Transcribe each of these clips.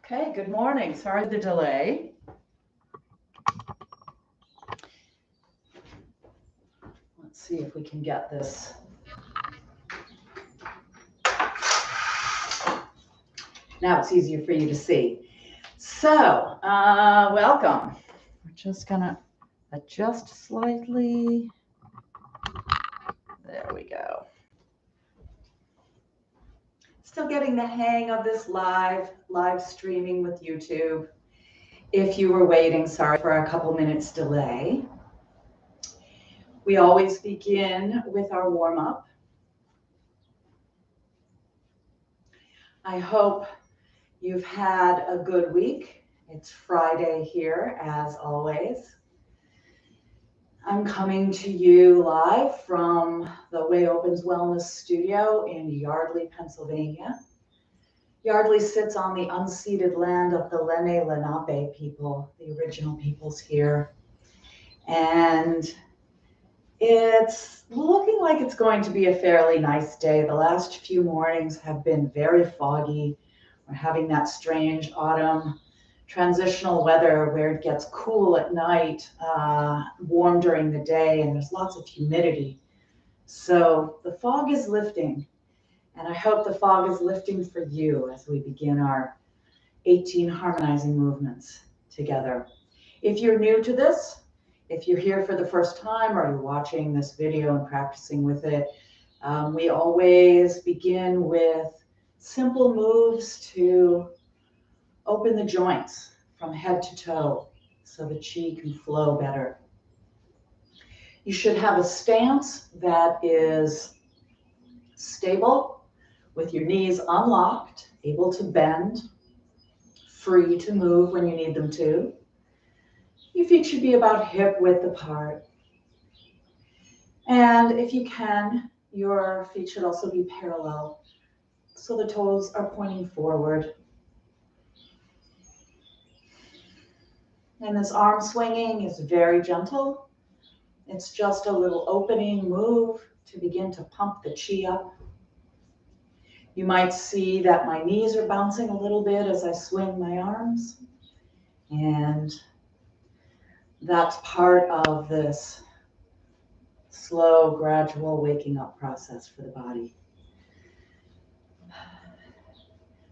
Okay, good morning. Sorry for the delay. Let's see if we can get this. Now it's easier for you to see. So, welcome. We're just gonna adjust slightly. There we go. Still getting the hang of this live streaming with YouTube. If you were waiting, sorry for a couple minutes delay. We always begin with our warm-up. I hope you've had a good week. It's Friday here, as always. I'm coming to you live from the Way Opens Wellness Studio in Yardley, Pennsylvania. Yardley sits on the unceded land of the Lenape people, the original peoples here. And it's looking like it's going to be a fairly nice day. The last few mornings have been very foggy. We're having that strange autumn transitional weather where it gets cool at night, warm during the day, and there's lots of humidity. So the fog is lifting, and I hope the fog is lifting for you as we begin our 18 harmonizing movements together. If you're new to this, if you're here for the first time or you're watching this video and practicing with it, we always begin with simple moves to open the joints from head to toe so the chi can flow better. You should have a stance that is stable with your knees unlocked, able to bend, free to move when you need them to. Your feet should be about hip width apart. And if you can, your feet should also be parallel so the toes are pointing forward. And this arm swinging is very gentle. It's just a little opening move to begin to pump the chi up. You might see that my knees are bouncing a little bit as I swing my arms. And that's part of this slow, gradual waking up process for the body.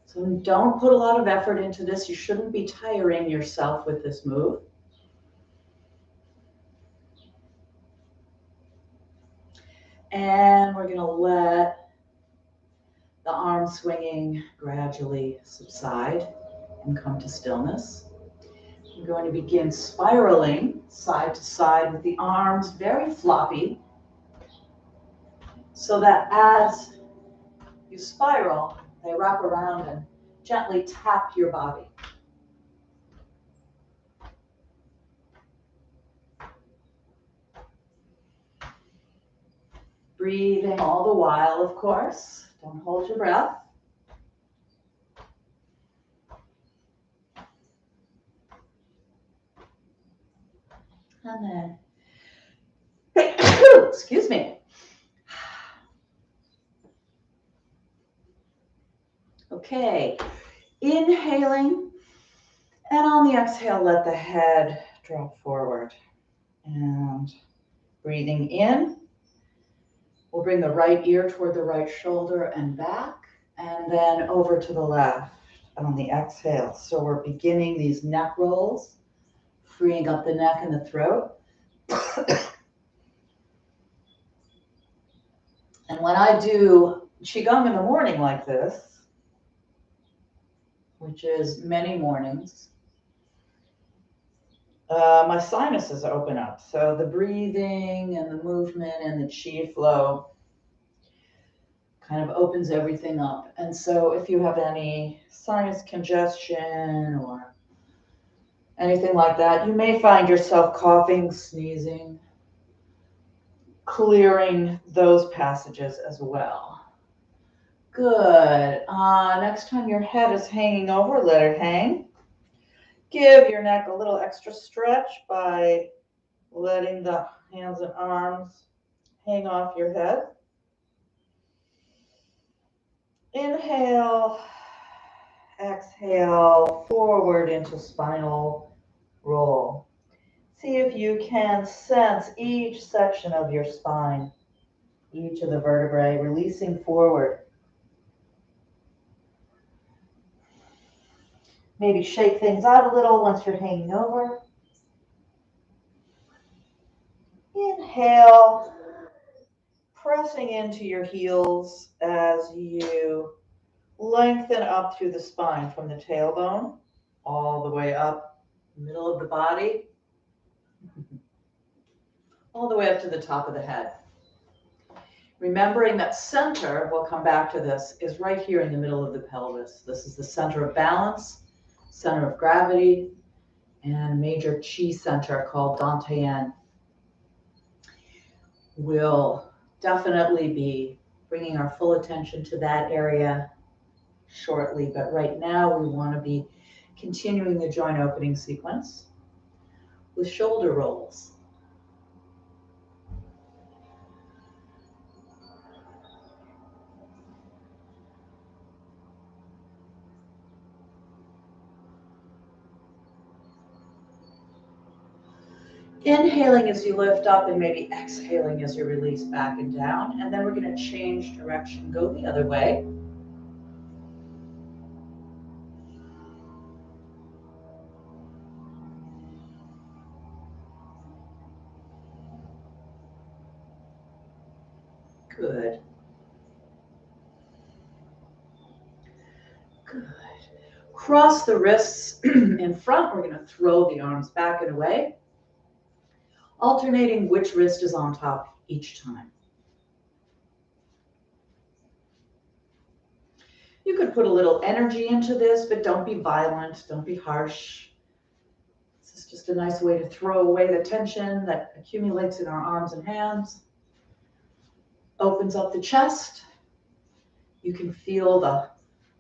So don't put a lot of effort into this. You shouldn't be tiring yourself with this move. And we're going to let the arm swinging gradually subside and come to stillness. We're going to begin spiraling side to side with the arms very floppy, so that as you spiral, they wrap around and gently tap your body. Breathing all the while, of course. Don't hold your breath. And then, excuse me. Okay, inhaling, and on the exhale, let the head drop forward. And breathing in, we'll bring the right ear toward the right shoulder and back, and then over to the left on the exhale. So we're beginning these neck rolls, freeing up the neck and the throat. And when I do Qigong in the morning like this, which is many mornings, my sinuses open up. So the breathing and the movement and the chi flow kind of opens everything up. And so if you have any sinus congestion or anything like that, you may find yourself coughing, sneezing, clearing those passages as well. Good. Next time your head is hanging over, let it hang. Give your neck a little extra stretch by letting the hands and arms hang off your head. exhale, forward into spinal roll. See if you can sense each section of your spine, each of the vertebrae, releasing forward. Maybe shake things out a little once you're hanging over. Inhale, pressing into your heels as you lengthen up through the spine from the tailbone all the way up, middle of the body, all the way up to the top of the head. Remembering that center, we'll come back to this, is right here in the middle of the pelvis. This is the center of balance, center of gravity, and major chi center called Dantian. We'll definitely be bringing our full attention to that area shortly, but right now we want to be continuing the joint opening sequence with shoulder rolls. Inhaling as you lift up and maybe exhaling as you release back and down. And then we're going to change direction, go the other way. Good. Good. Cross the wrists in front. We're going to throw the arms back and away, alternating which wrist is on top each time. You could put a little energy into this, but don't be violent, don't be harsh. This is just a nice way to throw away the tension that accumulates in our arms and hands. Opens up the chest. You can feel the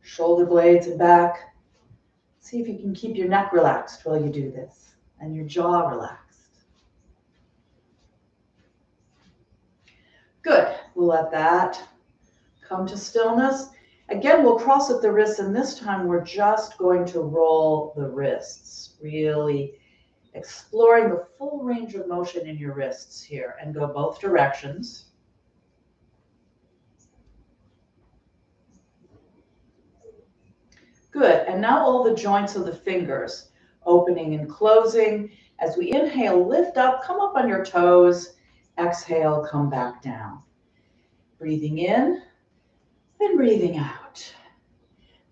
shoulder blades and back. See if you can keep your neck relaxed while you do this and your jaw relaxed. Good. We'll let that come to stillness. Again, we'll cross at the wrists, and this time we're just going to roll the wrists, really exploring the full range of motion in your wrists here, and go both directions. Good, and now all the joints of the fingers, opening and closing. As we inhale, lift up, come up on your toes. Exhale, come back down. Breathing in and breathing out.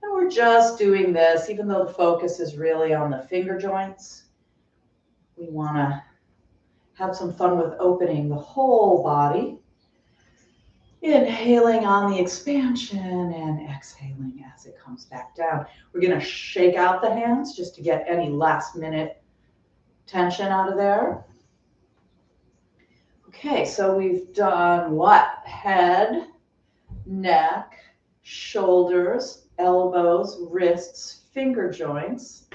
And we're just doing this, even though the focus is really on the finger joints. We want to have some fun with opening the whole body. Inhaling on the expansion and exhaling as it comes back down. We're going to shake out the hands just to get any last minute tension out of there. Okay, so we've done what? Head, neck, shoulders, elbows, wrists, finger joints.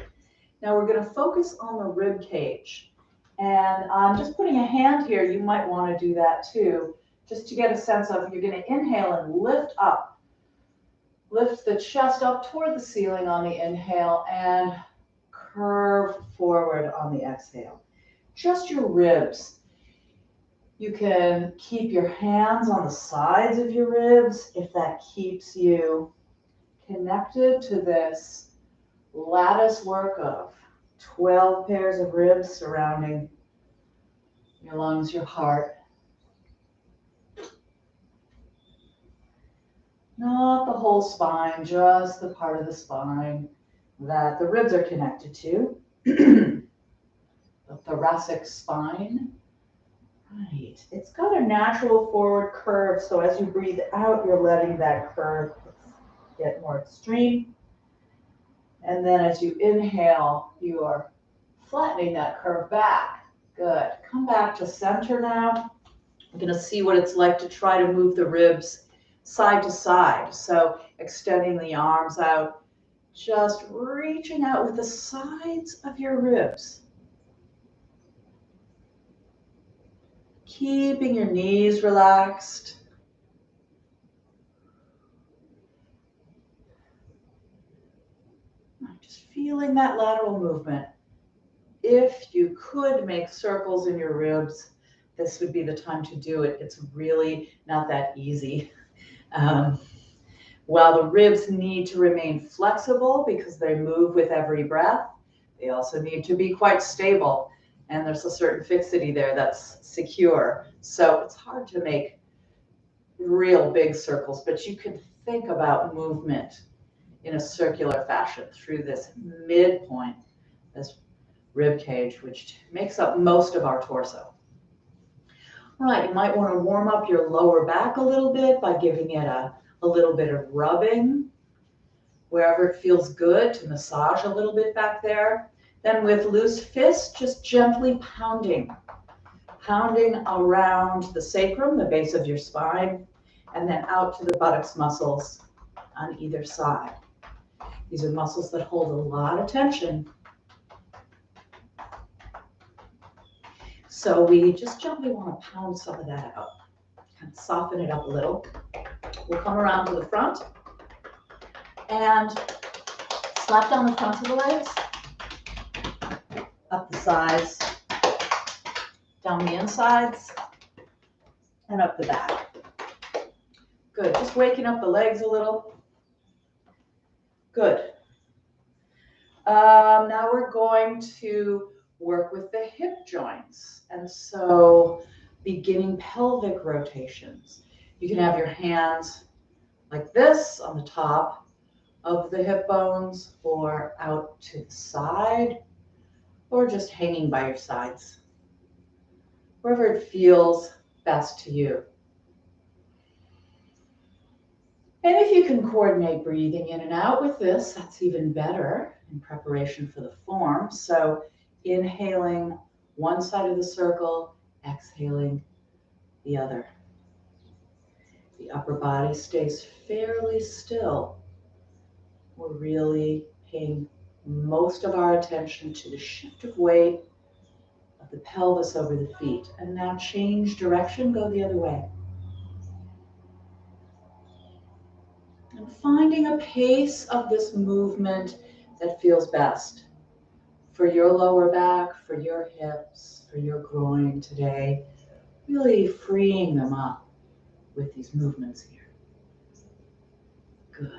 Now we're going to focus on the rib cage. And I'm just putting a hand here. You might want to do that too, just to get a sense of, you're going to inhale and lift up. Lift the chest up toward the ceiling on the inhale and curve forward on the exhale. Just your ribs. You can keep your hands on the sides of your ribs if that keeps you connected to this lattice work of 12 pairs of ribs surrounding your lungs, your heart. Not the whole spine, just the part of the spine that the ribs are connected to. The thoracic spine. Right. It's got a natural forward curve, so as you breathe out, you're letting that curve get more extreme. And then as you inhale, you are flattening that curve back. Good. Come back to center now. We're going to see what it's like to try to move the ribs side to side. So extending the arms out, just reaching out with the sides of your ribs. Keeping your knees relaxed. Just feeling that lateral movement. If you could make circles in your ribs, this would be the time to do it. It's really not that easy. While the ribs need to remain flexible because they move with every breath, they also need to be quite stable. And there's a certain fixity there that's secure. So it's hard to make real big circles, but you can think about movement in a circular fashion through this midpoint, this rib cage, which makes up most of our torso. All right, you might want to warm up your lower back a little bit by giving it a little bit of rubbing wherever it feels good, to massage a little bit back there. Then with loose fists, just gently pounding around the sacrum, the base of your spine, and then out to the buttocks muscles on either side. These are muscles that hold a lot of tension. So we just gently want to pound some of that out, kind of soften it up a little. We'll come around to the front and slap down the front of the legs, up the sides, down the insides, and up the back. Good, just waking up the legs a little. Good. Now we're going to work with the hip joints. And so beginning pelvic rotations. You can have your hands like this on the top of the hip bones or out to the side or just hanging by your sides, wherever it feels best to you. And if you can coordinate breathing in and out with this, that's even better in preparation for the form. So inhaling one side of the circle, exhaling the other. The upper body stays fairly still. We're really paying most of our attention to the shift of weight of the pelvis over the feet. And now change direction, go the other way. And finding a pace of this movement that feels best for your lower back, for your hips, for your groin today. Really freeing them up with these movements here. Good.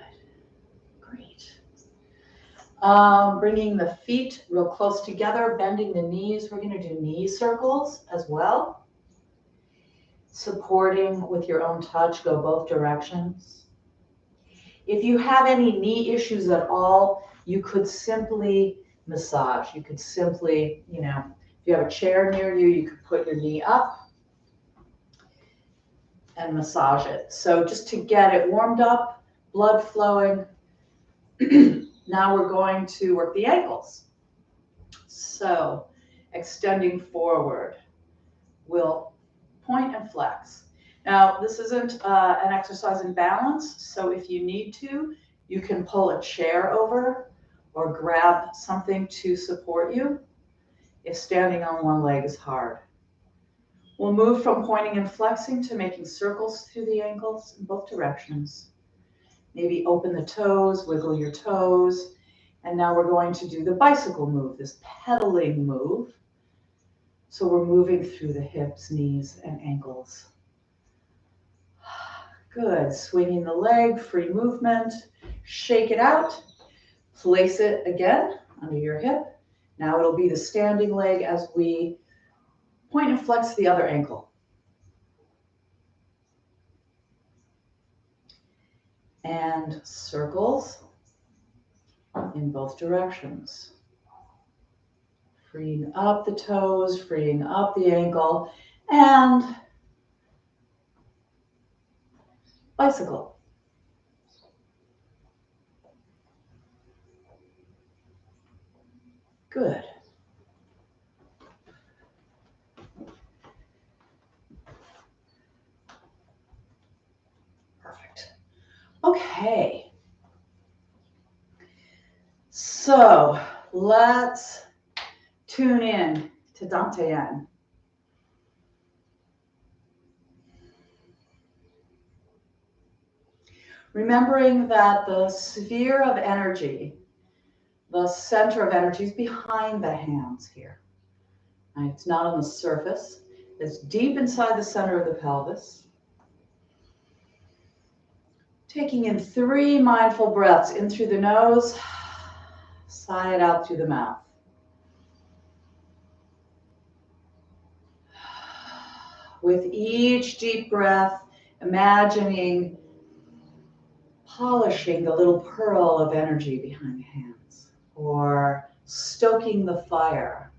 Great. Bringing the feet real close together, bending the knees. We're going to do knee circles as well. Supporting with your own touch, go both directions. If you have any knee issues at all, you could simply massage. You could simply, if you have a chair near you, you could put your knee up and massage it. So just to get it warmed up, blood flowing. Now we're going to work the ankles. So extending forward, we'll point and flex. Now, this isn't an exercise in balance, so if you need to, you can pull a chair over or grab something to support you if standing on one leg is hard. We'll move from pointing and flexing to making circles through the ankles in both directions. Maybe open the toes, wiggle your toes. And now we're going to do the bicycle move, this pedaling move. So we're moving through the hips, knees, and ankles. Good. Swinging the leg, free movement. Shake it out. Place it again under your hip. Now it'll be the standing leg as we point and flex the other ankle. And circles in both directions. Freeing up the toes, freeing up the ankle, and bicycle. Good. Perfect. Okay. So let's tune in to Dantian. Remembering that the sphere of energy The center of energy is behind the hands here. Right? It's not on the surface. It's deep inside the center of the pelvis. Taking in 3 mindful breaths in through the nose, sigh it out through the mouth. With each deep breath, imagining polishing the little pearl of energy behind the hands, or stoking the fire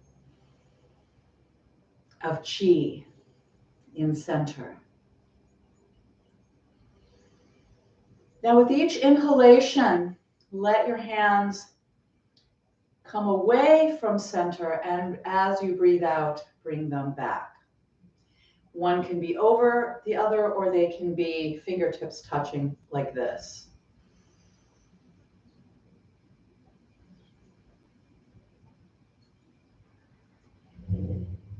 of qi in center. Now with each inhalation, let your hands come away from center, and as you breathe out, bring them back. One can be over the other, or they can be fingertips touching like this.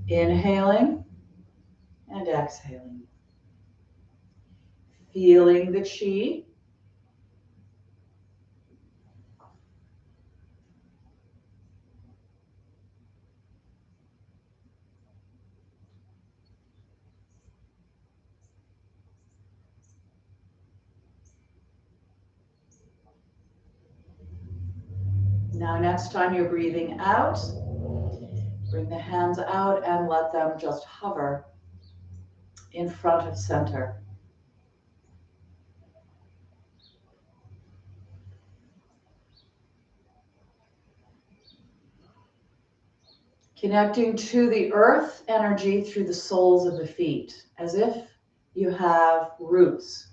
Inhaling and exhaling. Feeling the qi. Now, next time you're breathing out, bring the hands out and let them just hover in front of center. Connecting to the earth energy through the soles of the feet, as if you have roots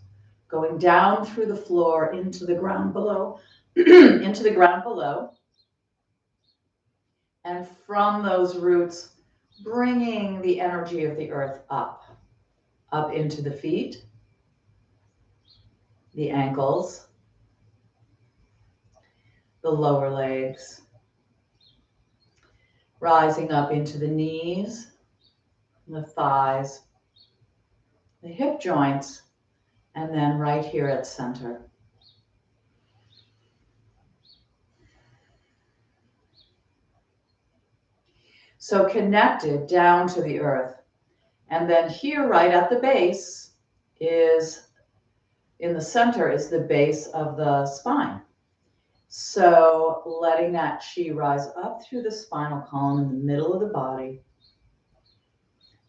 going down through the floor into the ground below, into the ground below. And from those roots, bringing the energy of the earth up into the feet, the ankles, the lower legs, rising up into the knees, the thighs, the hip joints, and then right here at center. So connected down to the earth. And then here right at the base is, in the center is the base of the spine. So letting that qi rise up through the spinal column in the middle of the body.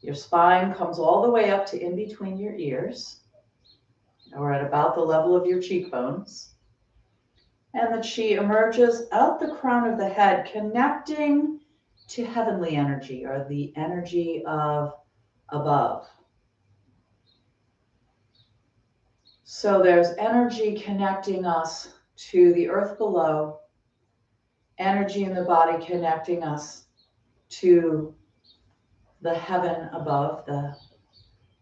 Your spine comes all the way up to in between your ears, or at about the level of your cheekbones. And the qi emerges out the crown of the head, connecting to heavenly energy, or the energy of above. So there's energy connecting us to the earth below, energy in the body connecting us to the heaven above, the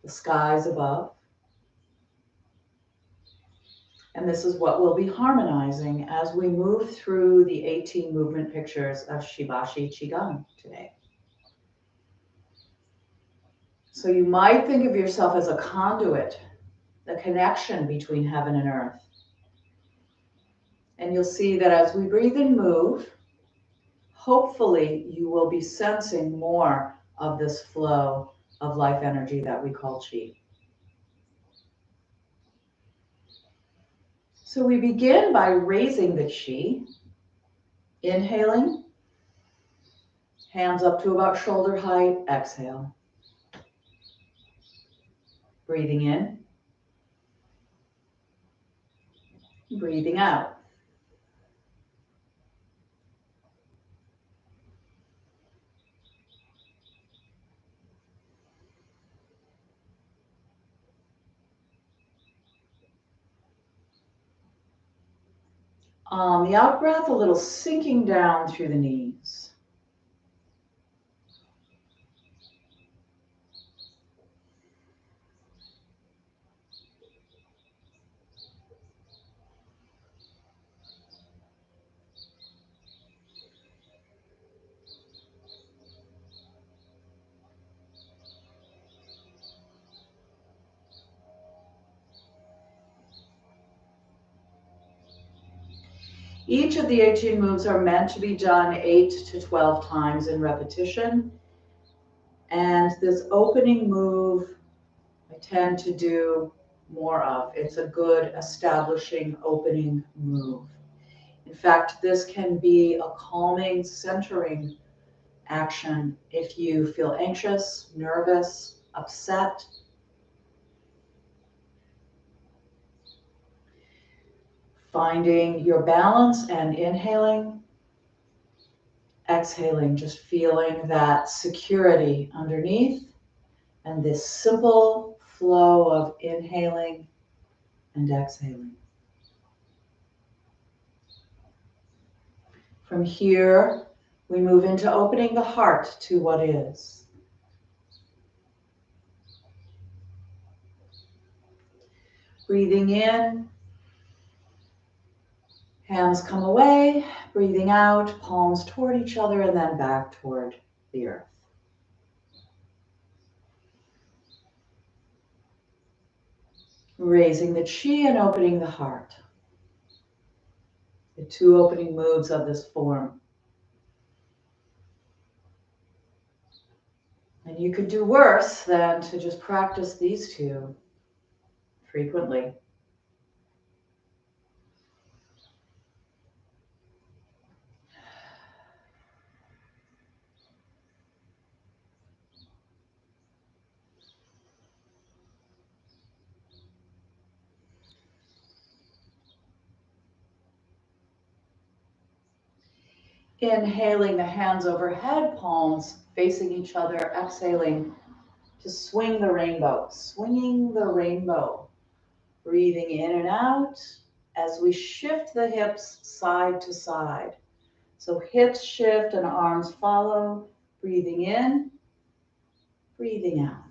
skies above. And this is what we'll be harmonizing as we move through the 18 movement pictures of Shibashi Qigong today. So you might think of yourself as a conduit, the connection between heaven and earth. And you'll see that as we breathe and move, hopefully you will be sensing more of this flow of life energy that we call qi. So we begin by raising the qi, inhaling, hands up to about shoulder height, exhale. Breathing in, breathing out. On the out breath, a little sinking down through the knees. Each of the 18 moves are meant to be done 8 to 12 times in repetition. And this opening move, I tend to do more of. It's a good establishing opening move. In fact, this can be a calming, centering action if you feel anxious, nervous, upset. Finding your balance and inhaling, exhaling, just feeling that security underneath and this simple flow of inhaling and exhaling. From here, we move into opening the heart to what is. Breathing in, hands come away, breathing out, palms toward each other and then back toward the earth. Raising the chi and opening the heart. The two opening moves of this form. And you could do worse than to just practice these two frequently. Inhaling the hands overhead, palms facing each other, exhaling to swing the rainbow, swinging the rainbow. Breathing in and out as we shift the hips side to side. So hips shift and arms follow. Breathing in, breathing out.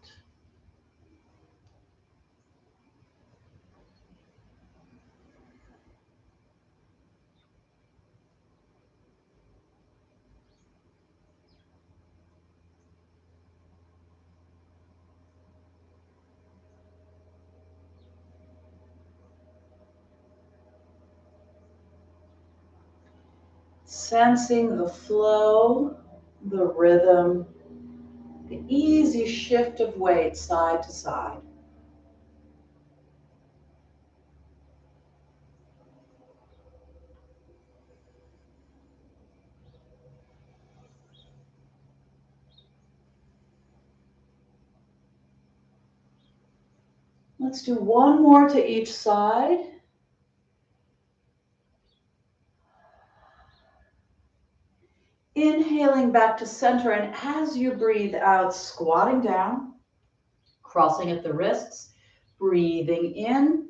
Sensing the flow, the rhythm, the easy shift of weight side to side. Let's do one more to each side. Inhaling back to center, and as you breathe out, squatting down, crossing at the wrists, breathing in,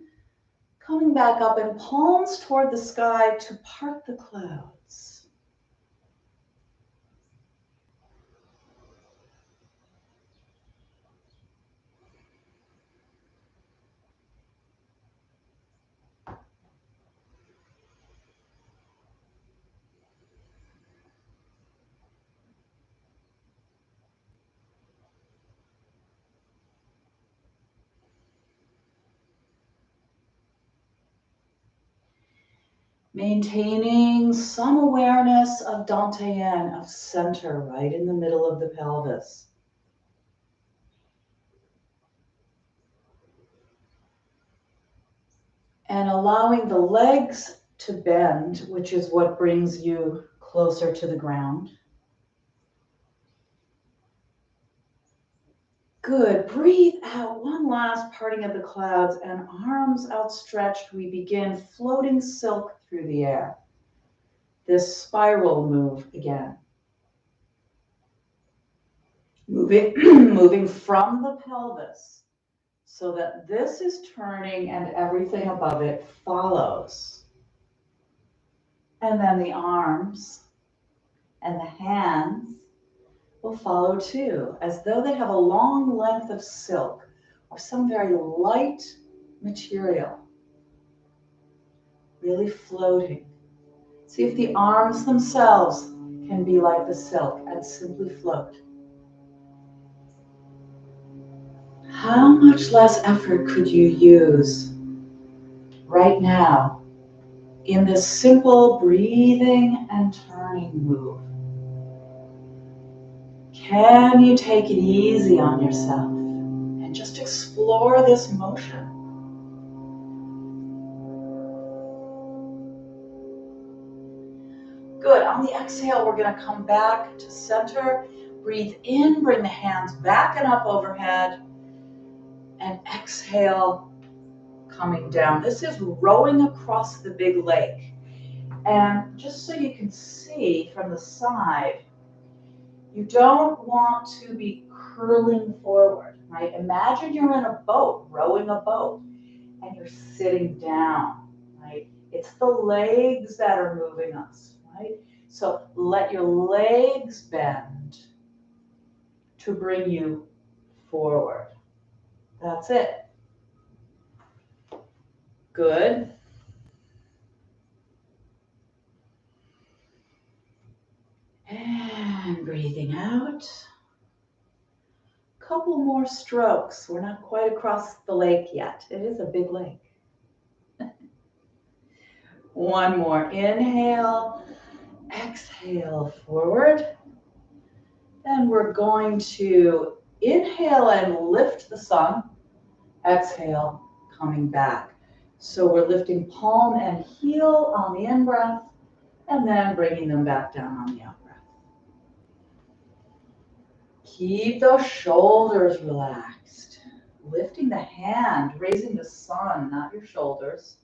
coming back up and palms toward the sky to part the clouds. Maintaining some awareness of Dantian, of center, right in the middle of the pelvis. And allowing the legs to bend, which is what brings you closer to the ground. Good. Breathe out. One last parting of the clouds and arms outstretched. We begin floating silk through the air. This spiral move again. Moving from the pelvis so that this is turning and everything above it follows. And then the arms and the hands will follow too, as though they have a long length of silk or some very light material, really floating. See if the arms themselves can be like the silk and simply float. How much less effort could you use right now in this simple breathing and turning move. Can you take it easy on yourself and just explore this motion? Good. On the exhale, we're going to come back to center. Breathe in, bring the hands back and up overhead. And exhale, coming down. This is rowing across the big lake. And just so you can see from the side, you don't want to be curling forward, right? Imagine you're in a boat, rowing a boat, and you're sitting down, right? It's the legs that are moving us, right? So let your legs bend to bring you forward. That's it. Good. And breathing out. Couple more strokes. We're not quite across the lake yet. It is a big lake. One more. Inhale. Exhale forward. Then we're going to inhale and lift the sun. Exhale, coming back. So we're lifting palm and heel on the in-breath, and then bringing them back down on the out-breath. Keep those shoulders relaxed. Lifting the hand, raising the sun, not your shoulders.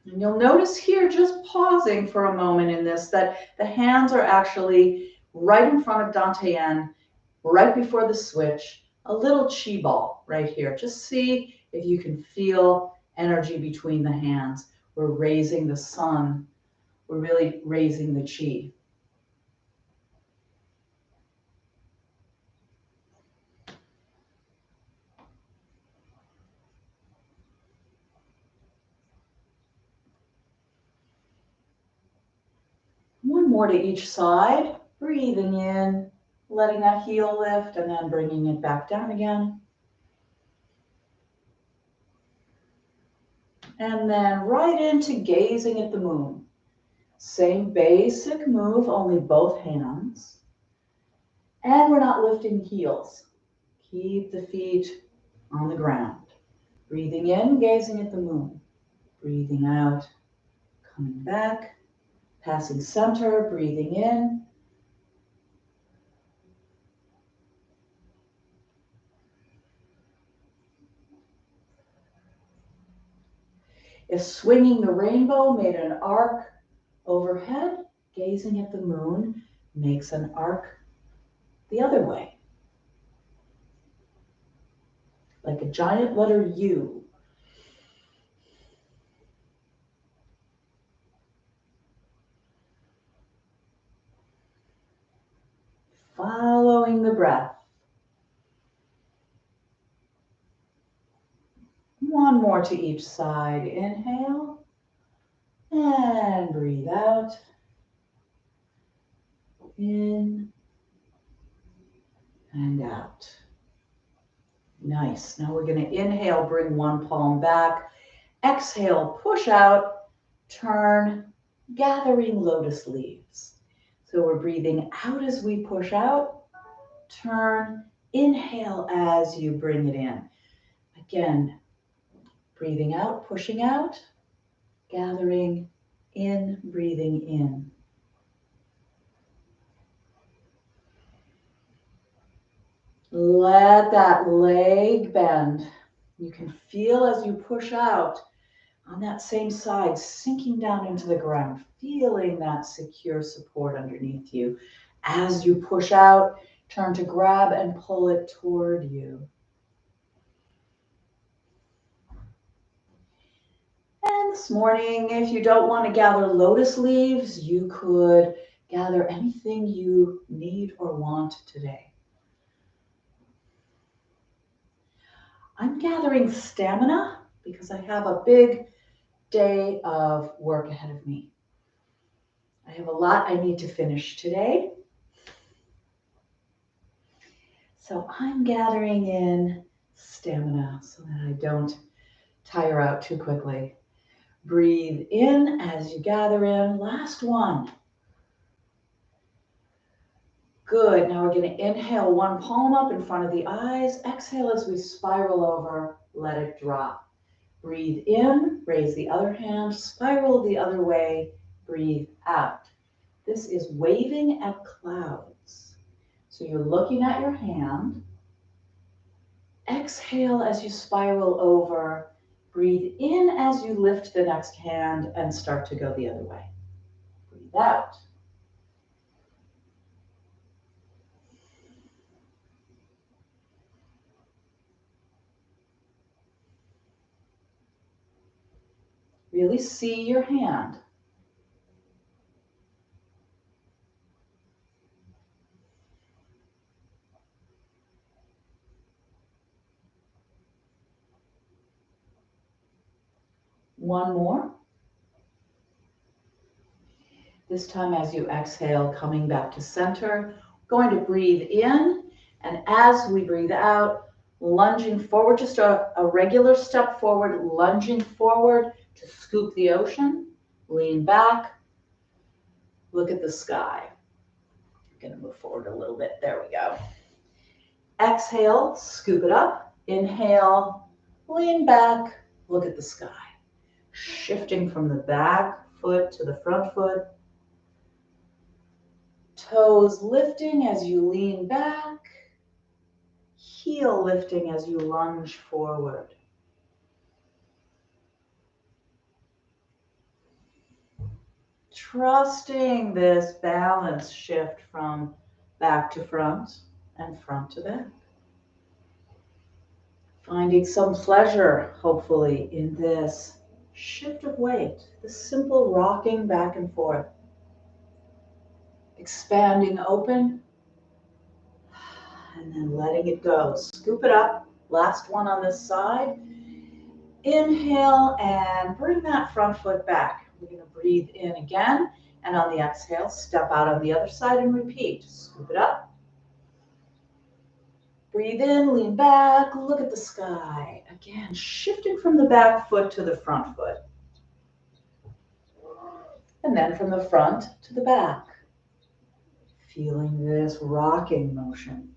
And you'll notice here, just pausing for a moment in this, that the hands are actually right in front of Dantian, right before the switch, a little chi ball right here. Just see if you can feel energy between the hands. We're raising the sun. We're really raising the chi. One more to each side. Breathing in, letting that heel lift, and then bringing it back down again. And then right into gazing at the moon. Same basic move, only both hands. And we're not lifting heels. Keep the feet on the ground. Breathing in, gazing at the moon. Breathing out, coming back. Passing center, breathing in. If swinging the rainbow made an arc overhead, gazing at the moon makes an arc the other way. Like a giant letter U. Following the breath. One more to each side. Inhale and breathe out. In and out. Nice. Now we're going to inhale, bring one palm back. Exhale, push out, turn, gathering lotus leaves. So we're breathing out as we push out, turn, inhale as you bring it in. Again, breathing out, pushing out, gathering in, breathing in. Let that leg bend. You can feel as you push out on that same side, sinking down into the ground, feeling that secure support underneath you. As you push out, turn to grab and pull it toward you. And this morning, if you don't want to gather lotus leaves, you could gather anything you need or want today. I'm gathering stamina because I have a big day of work ahead of me. I have a lot I need to finish today. So I'm gathering in stamina so that I don't tire out too quickly. Breathe in as you gather in. Last one. Good. Now we're going to inhale one palm up in front of the eyes. Exhale as we spiral over. Let it drop. Breathe in. Raise the other hand. Spiral the other way. Breathe out. This is waving at clouds. So you're looking at your hand. Exhale as you spiral over. Breathe in as you lift the next hand and start to go the other way. Breathe out. Really see your hand. One more. This time as you exhale, coming back to center, going to breathe in, and as we breathe out, lunging forward, just a regular step forward, lunging forward to scoop the ocean, lean back, look at the sky. I'm going to move forward a little bit. There we go. Exhale, scoop it up. Inhale, lean back, look at the sky. Shifting from the back foot to the front foot. Toes lifting as you lean back. Heel lifting as you lunge forward. Trusting this balance shift from back to front and front to back. Finding some pleasure, hopefully, in this shift of weight, this simple rocking back and forth. Expanding open, and then letting it go. Scoop it up. Last one on this side. Inhale and bring that front foot back. We're going to breathe in again. And on the exhale, step out on the other side and repeat. Scoop it up. Breathe in, lean back, look at the sky. Again, shifting from the back foot to the front foot. And then from the front to the back. Feeling this rocking motion.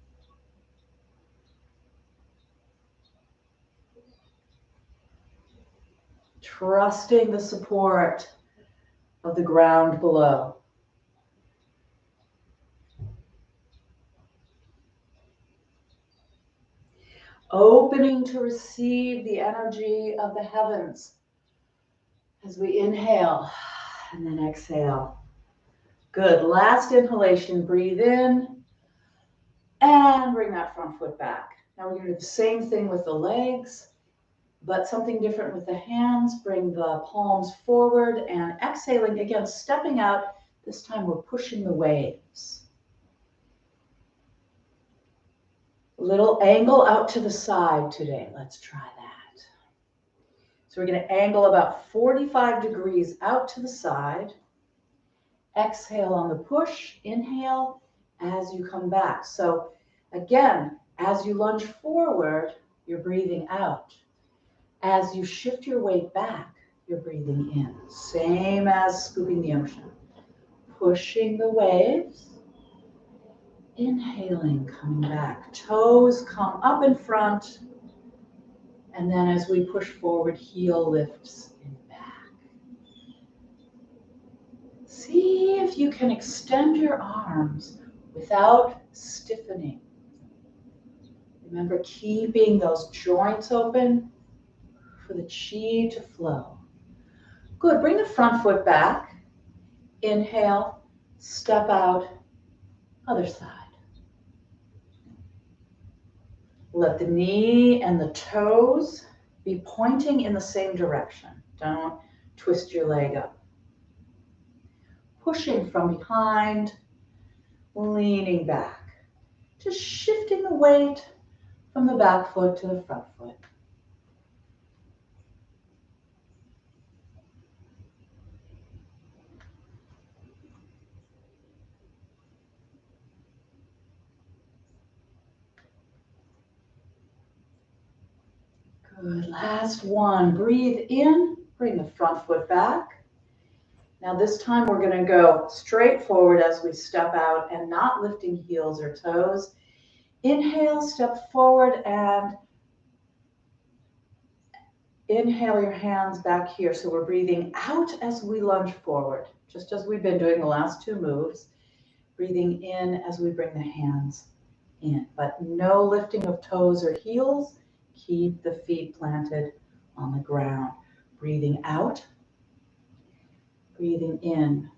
Trusting the support of the ground below. Opening to receive the energy of the heavens as we inhale and then exhale. Good. Last inhalation, breathe in and bring that front foot back. Now we're going to do the same thing with the legs, but something different with the hands. Bring the palms forward and exhaling again, stepping out. This time we're pushing the waves. Little angle out to the side today. Let's try that. So we're going to angle about 45 degrees out to the side. Exhale on the push. Inhale as you come back. So again, as you lunge forward, you're breathing out. As you shift your weight back, you're breathing in. Same as scooping the ocean. Pushing the waves. Inhaling, coming back. Toes come up in front. And then as we push forward, heel lifts in back. See if you can extend your arms without stiffening. Remember, keeping those joints open for the chi to flow. Good. Bring the front foot back. Inhale, step out, other side. Let the knee and the toes be pointing in the same direction. Don't twist your leg up. Pushing from behind, leaning back. Just shifting the weight from the back foot to the front foot. Good. Last one. Breathe in. Bring the front foot back. Now this time we're going to go straight forward as we step out and not lifting heels or toes. Inhale, step forward and inhale your hands back here. So we're breathing out as we lunge forward, just as we've been doing the last two moves. Breathing in as we bring the hands in, but no lifting of toes or heels. Keep the feet planted on the ground. Breathing out, breathing in.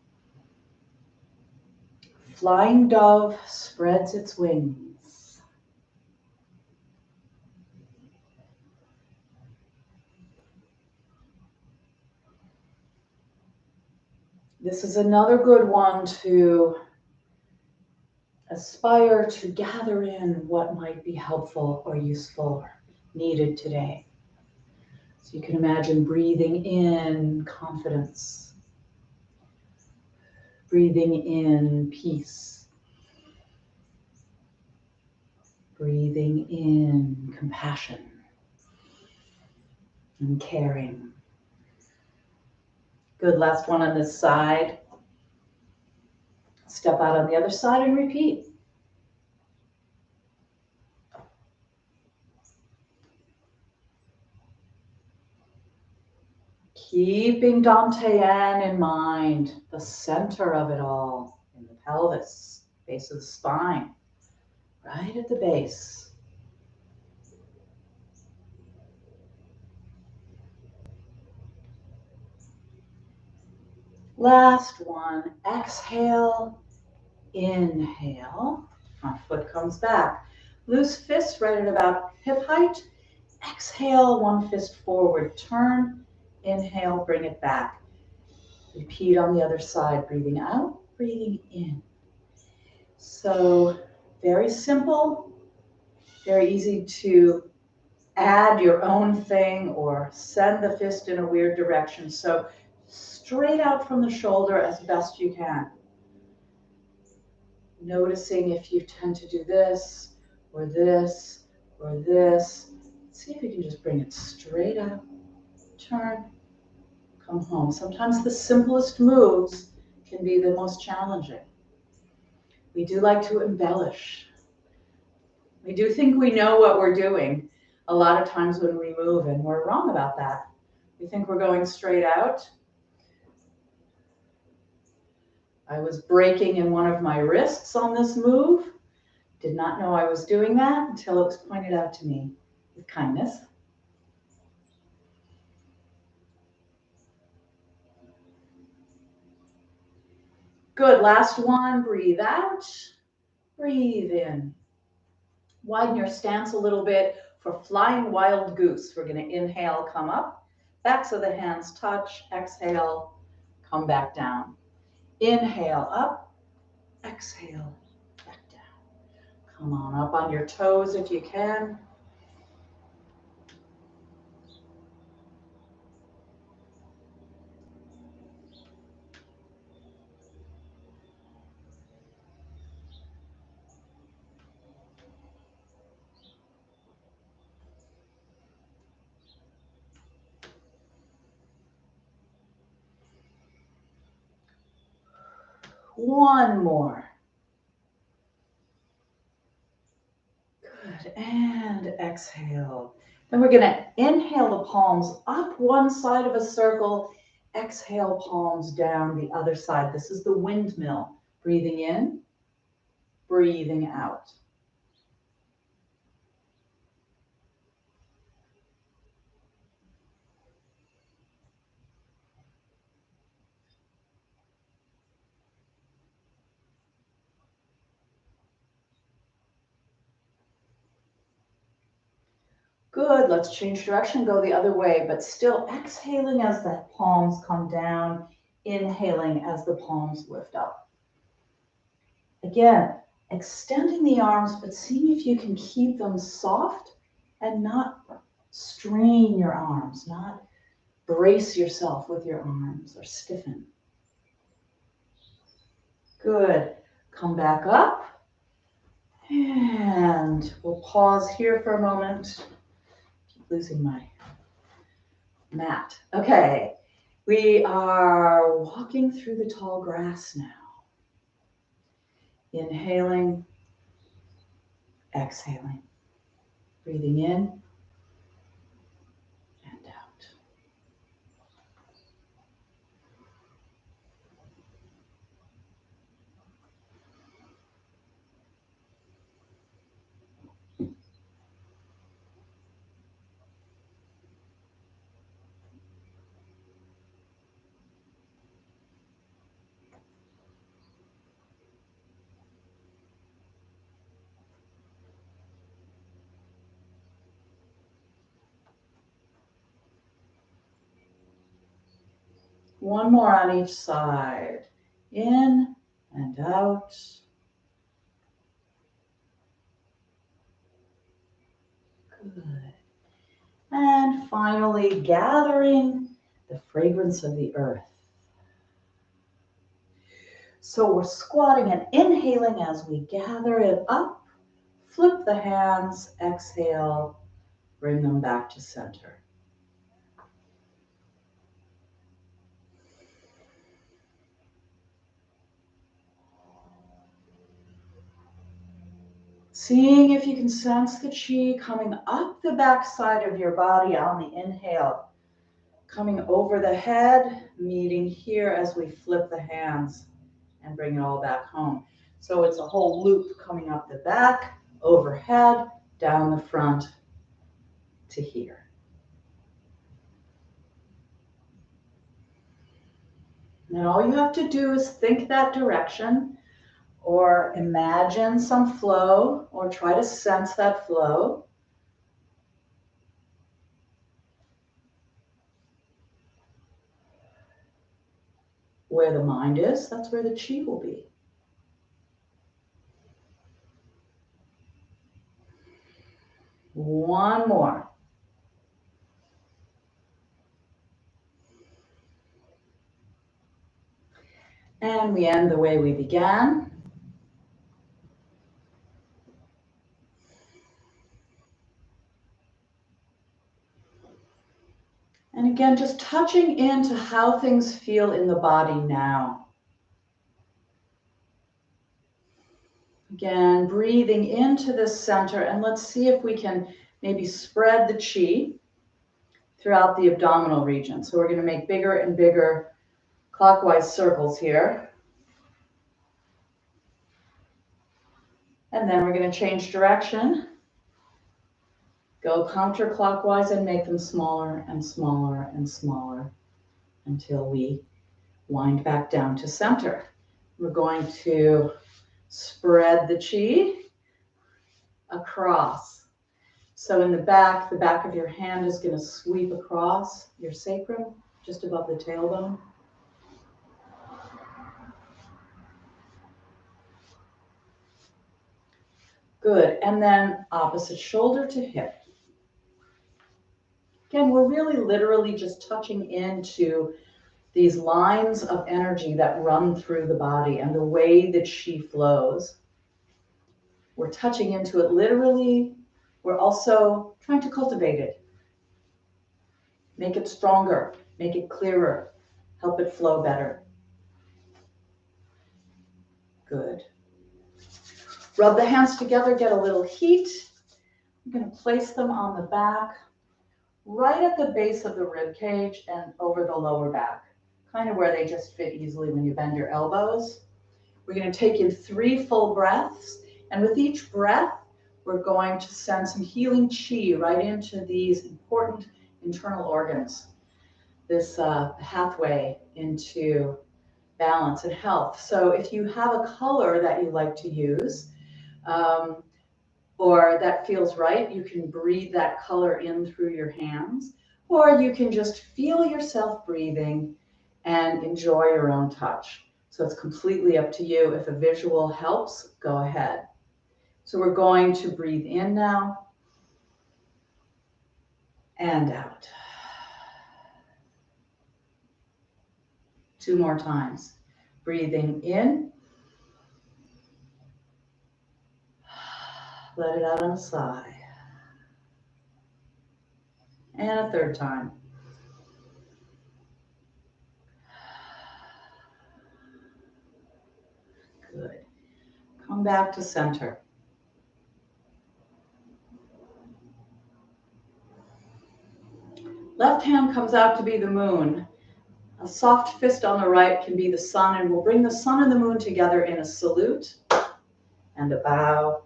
Flying dove spreads its wings. This is another good one to aspire to gather in what might be helpful or useful or needed today. So you can imagine breathing in confidence, breathing in peace, breathing in compassion and caring. Good, last one on this side. Step out on the other side and repeat. Keeping Dantian in mind, the center of it all, in the pelvis, base of the spine, right at the base. Last one, exhale, inhale, front foot comes back. Loose fists right at about hip height. Exhale, one fist forward, turn, inhale, bring it back. Repeat on the other side, breathing out, breathing in. So very simple, very easy to add your own thing or send the fist in a weird direction. So straight out from the shoulder as best you can. Noticing if you tend to do this or this or this. See if you can just bring it straight out, turn, come home. Sometimes the simplest moves can be the most challenging. We do like to embellish. We do think we know what we're doing a lot of times when we move, and we're wrong about that. We think we're going straight out. I was breaking in one of my wrists on this move. Did not know I was doing that until it was pointed out to me with kindness. Good, last one, breathe out, breathe in. Widen your stance a little bit for flying wild goose. We're gonna inhale, come up, backs of the hands touch, exhale, come back down. Inhale, up, exhale, back down. Come on up on your toes if you can. One more. Good, and exhale. Then we're gonna inhale the palms up one side of a circle, exhale palms down the other side. This is the windmill. Breathing in, breathing out. Good, let's change direction, go the other way, but still exhaling as the palms come down, inhaling as the palms lift up. Again, extending the arms, but seeing if you can keep them soft and not strain your arms, not brace yourself with your arms or stiffen. Good, come back up, and we'll pause here for a moment. Losing my mat. Okay, we are walking through the tall grass now. Inhaling, exhaling, breathing in and out. One more on each side. In and out. Good. And finally, gathering the fragrance of the earth. So we're squatting and inhaling as we gather it up. Flip the hands, exhale, bring them back to center. Seeing if you can sense the chi coming up the back side of your body on the inhale, coming over the head, meeting here as we flip the hands and bring it all back home. So it's a whole loop coming up the back, overhead, down the front to here. And all you have to do is think that direction or imagine some flow or try to sense that flow. Where the mind is, that's where the chi will be. One more. And we end the way we began. And again, just touching into how things feel in the body now. Again, breathing into the center, and let's see if we can maybe spread the chi throughout the abdominal region. So we're going to make bigger and bigger clockwise circles here. And then we're going to change direction. Go counterclockwise and make them smaller and smaller and smaller until we wind back down to center. We're going to spread the chi across. So in the back of your hand is going to sweep across your sacrum, just above the tailbone. Good, and then opposite shoulder to hip. Again, we're really literally just touching into these lines of energy that run through the body and the way that chi flows. We're touching into it literally. We're also trying to cultivate it. Make it stronger, make it clearer, help it flow better. Good. Rub the hands together, get a little heat. I'm going to place them on the back, right at the base of the rib cage and over the lower back, kind of where they just fit easily when you bend your elbows. We're going to take in 3 full breaths, and with each breath, we're going to send some healing chi right into these important internal organs, this pathway into balance and health. So if you have a color that you like to use, or that feels right, you can breathe that color in through your hands, or you can just feel yourself breathing and enjoy your own touch. So it's completely up to you. If a visual helps, go ahead. So we're going to breathe in now and out. 2 more times. Breathing in. Let it out on the side. And a 3rd time. Come back to center. Left hand comes out to be the moon. A soft fist on the right can be the sun, and we'll bring the sun and the moon together in a salute and a bow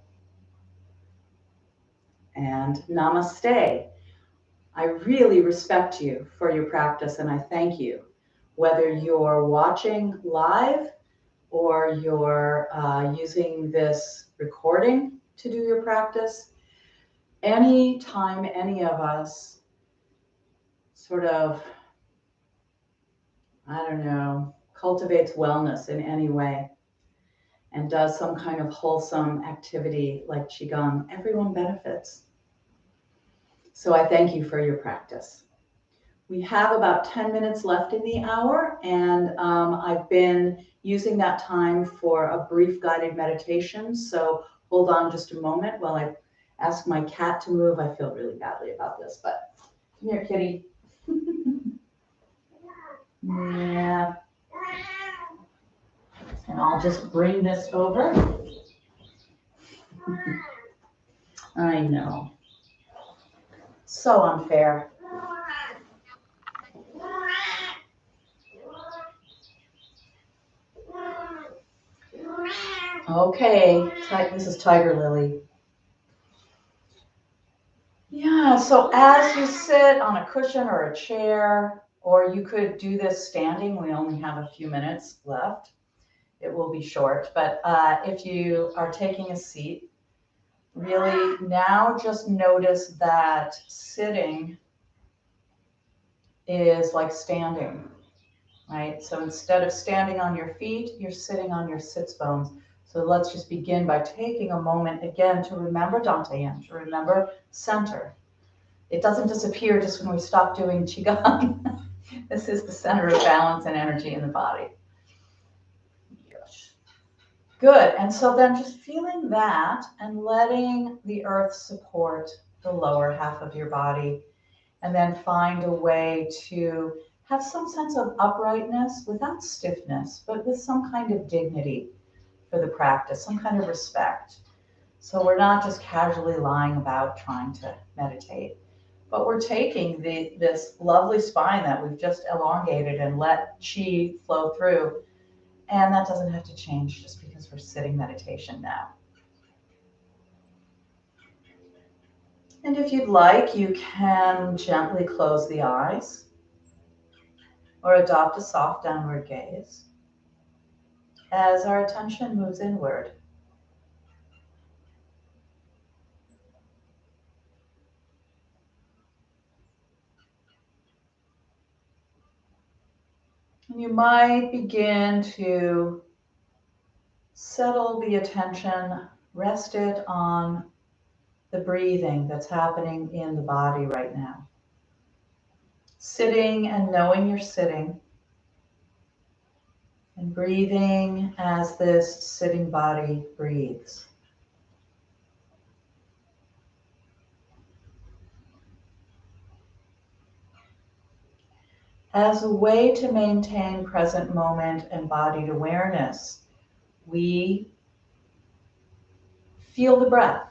and namaste. I really respect you for your practice, and I thank you. Whether you're watching live or you're using this recording to do your practice, anytime any of us sort of, I don't know, cultivates wellness in any way and does some kind of wholesome activity like Qigong, everyone benefits. So I thank you for your practice. We have about 10 minutes left in the hour, and I've been using that time for a brief guided meditation. So hold on just a moment while I ask my cat to move. I feel really badly about this, but come here, kitty. Yeah. And I'll just bring this over. I know. So unfair. Okay, this is Tiger Lily. Yeah, so as you sit on a cushion or a chair, or you could do this standing, we only have a few minutes left. It will be short, but if you are taking a seat, really now just notice that sitting is like standing, right? So instead of standing on your feet, you're sitting on your sits bones. So let's just begin by taking a moment again to remember Dantian, to remember center. It doesn't disappear just when we stop doing Qigong. This is the center of balance and energy in the body. Yes. Good. And so then just feeling that and letting the earth support the lower half of your body, and then find a way to have some sense of uprightness without stiffness, but with some kind of dignity for the practice, some kind of respect. So we're not just casually lying about trying to meditate, but we're taking this lovely spine that we've just elongated and let chi flow through. And that doesn't have to change just because we're sitting meditation now. And if you'd like, you can gently close the eyes or adopt a soft downward gaze as our attention moves inward. And you might begin to settle the attention, rest it on the breathing that's happening in the body right now. Sitting and knowing you're sitting, and breathing as this sitting body breathes. As a way to maintain present moment and embodied awareness, we feel the breath.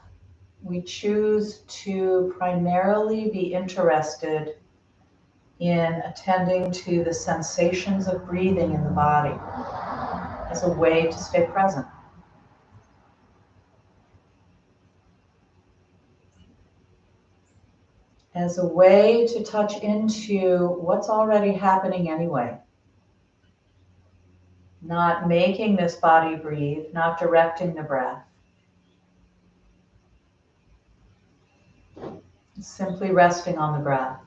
We choose to primarily be interested in attending to the sensations of breathing in the body as a way to stay present. As a way to touch into what's already happening anyway. Not making this body breathe, not directing the breath. Simply resting on the breath.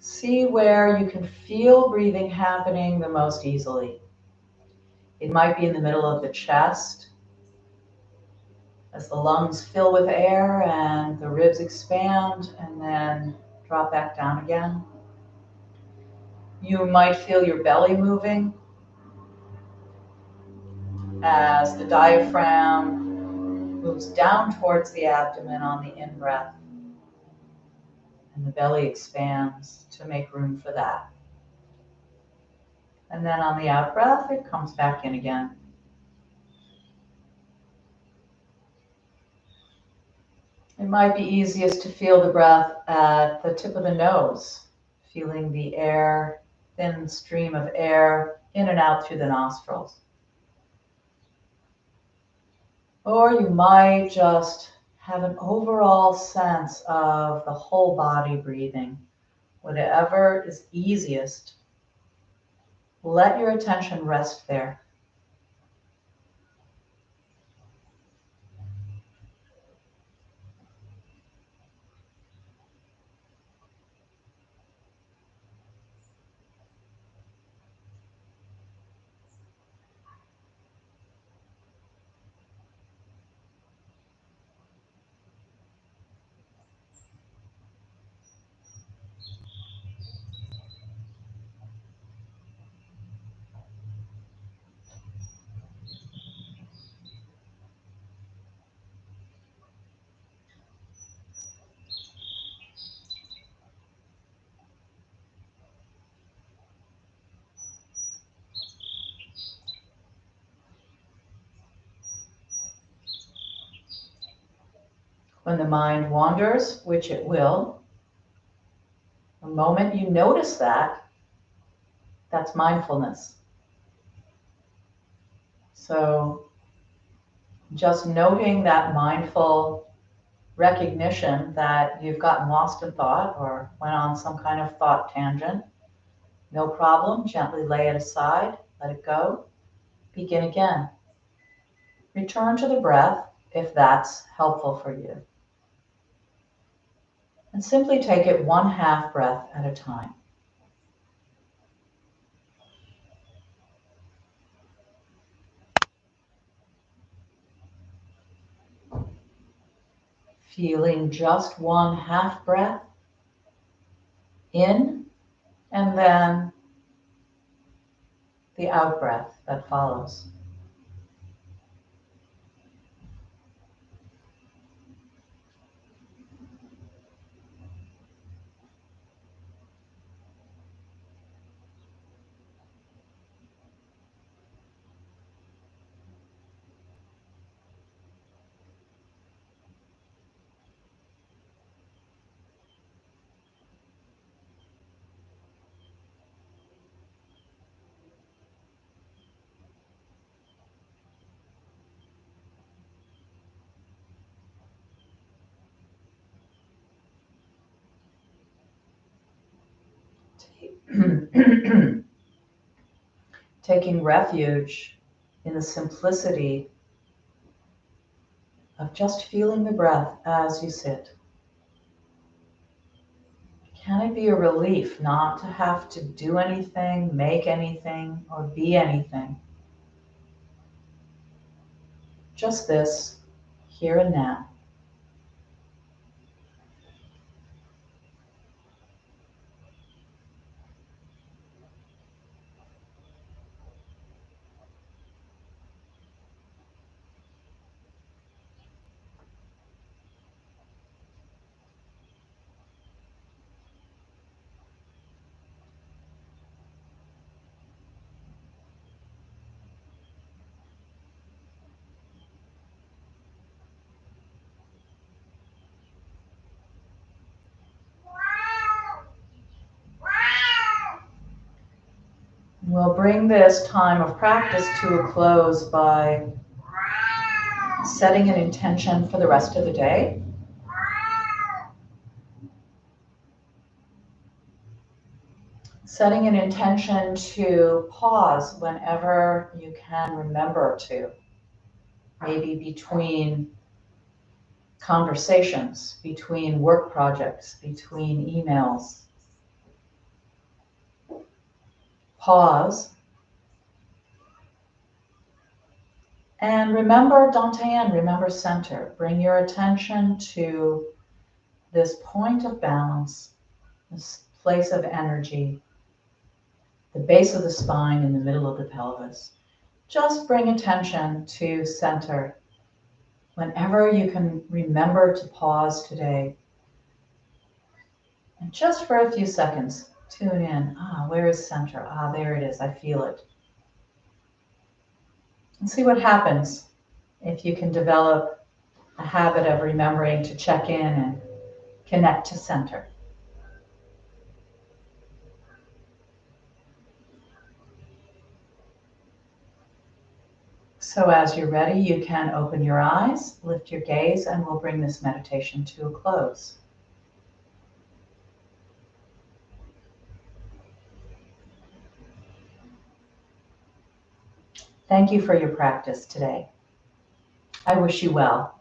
See where you can feel breathing happening the most easily. It might be in the middle of the chest, as the lungs fill with air and the ribs expand and then drop back down again. You might feel your belly moving as the diaphragm moves down towards the abdomen on the in-breath and the belly expands to make room for that. And then on the out breath, it comes back in again. It might be easiest to feel the breath at the tip of the nose, feeling the air, thin stream of air in and out through the nostrils. Or you might just have an overall sense of the whole body breathing. Whatever is easiest, let your attention rest there. When the mind wanders, which it will, the moment you notice that, that's mindfulness. So just noting that mindful recognition that you've gotten lost in thought or went on some kind of thought tangent, no problem, gently lay it aside, let it go, begin again. Return to the breath if that's helpful for you. And simply take it 1/2 breath at a time. Feeling just 1/2 breath in, and then the out breath that follows. Taking refuge in the simplicity of just feeling the breath as you sit. Can it be a relief not to have to do anything, make anything, or be anything? Just this, here and now. We'll bring this time of practice to a close by setting an intention for the rest of the day. Setting an intention to pause whenever you can remember to. Maybe between conversations, between work projects, between emails. Pause. And remember Dantian, remember center. Bring your attention to this point of balance, this place of energy, the base of the spine in the middle of the pelvis. Just bring attention to center. Whenever you can remember to pause today, And just for a few seconds, tune in. Where is center? There it is. I feel it. And see what happens if you can develop a habit of remembering to check in and connect to center. So as you're ready, you can open your eyes, lift your gaze, and we'll bring this meditation to a close. Thank you for your practice today. I wish you well.